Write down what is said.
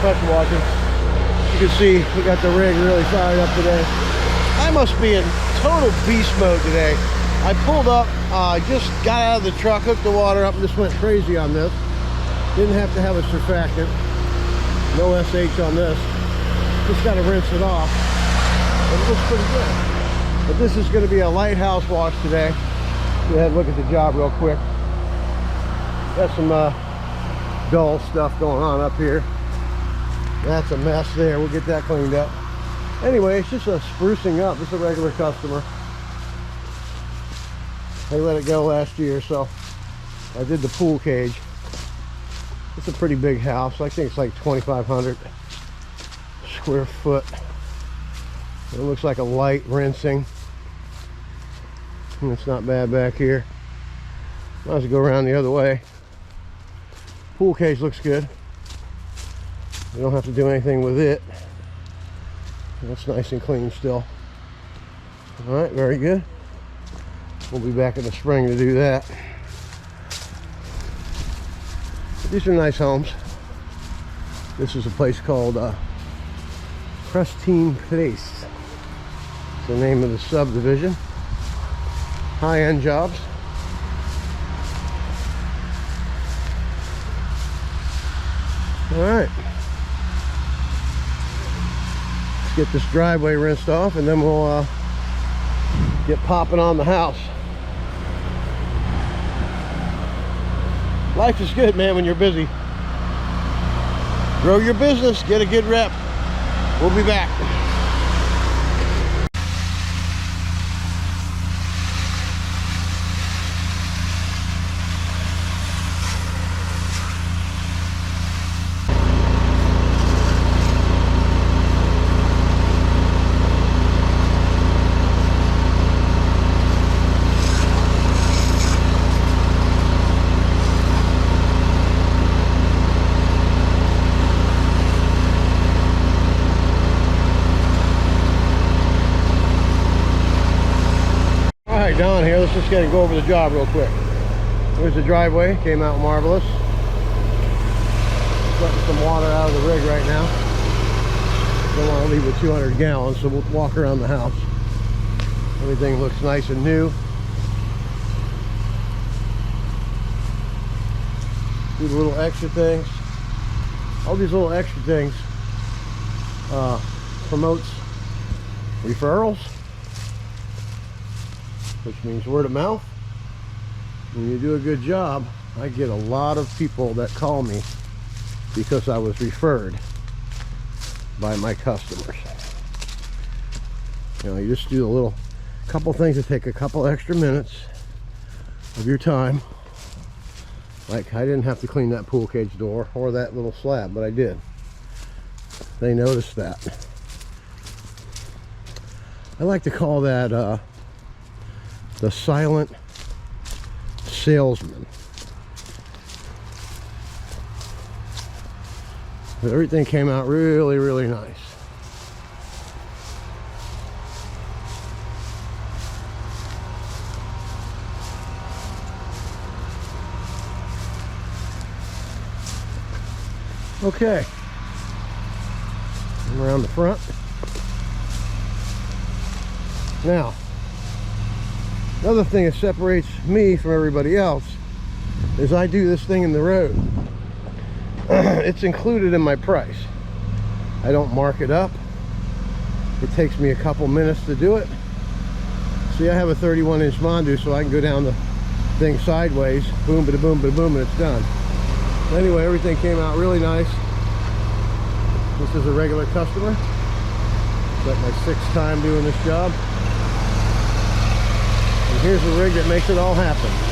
pressure washing. You can see we got the rig really fired up today. I must be in total beast mode today. I pulled up, just got out of the truck, hooked the water up, and just went crazy on this. Didn't have to have a surfactant. No SH on this. Just got to rinse it off. But it looks pretty good. But this is going to be a lighthouse wash today. Go ahead and look at the job real quick. Got some dull stuff going on up here. That's a mess there. We'll get that cleaned up. Anyway, it's just a sprucing up. It's a regular customer. They let it go last year, so I did the pool cage. It's a pretty big house. I think it's like 2,500 square foot. It looks like a light rinsing. And it's not bad back here. Might as well go around the other way. Pool cage looks good. You don't have to do anything with it. It's nice and clean still. All right, very good. We'll be back in the spring to do that. These are nice homes. This is a place called Pristine Place. It's the name of the subdivision. High-end jobs. All right. Let's get this driveway rinsed off, and then we'll get popping on the house. Life is good, man, when you're busy. Grow your business, get a good rep. We'll be back. Down here, let's just go over the job real quick. Here's the driveway, came out marvelous. Letting some water out of the rig right now. Don't want to leave with 200 gallons, so we'll walk around the house. Everything looks nice and new. Do the little extra things. All these little extra things promotes referrals, which means word of mouth. When you do a good job, I get a lot of people that call me because I was referred by my customers. You know, you just do a little couple things that take a couple extra minutes of your time. Like, I didn't have to clean that pool cage door or that little slab, but I did. They noticed that. I like to call that the silent salesman. Everything came out really, really nice. Okay. And around the front. Now, another thing that separates me from everybody else is I do this thing in the road. It's included in my price. I don't mark it up. It takes me a couple minutes to do it. See, I have a 31-inch Mondu, so I can go down the thing sideways, boom, bada boom, bada boom, and it's done. Anyway, everything came out really nice. This is a regular customer. It's like my 6th time doing this job. And here's the rig that makes it all happen.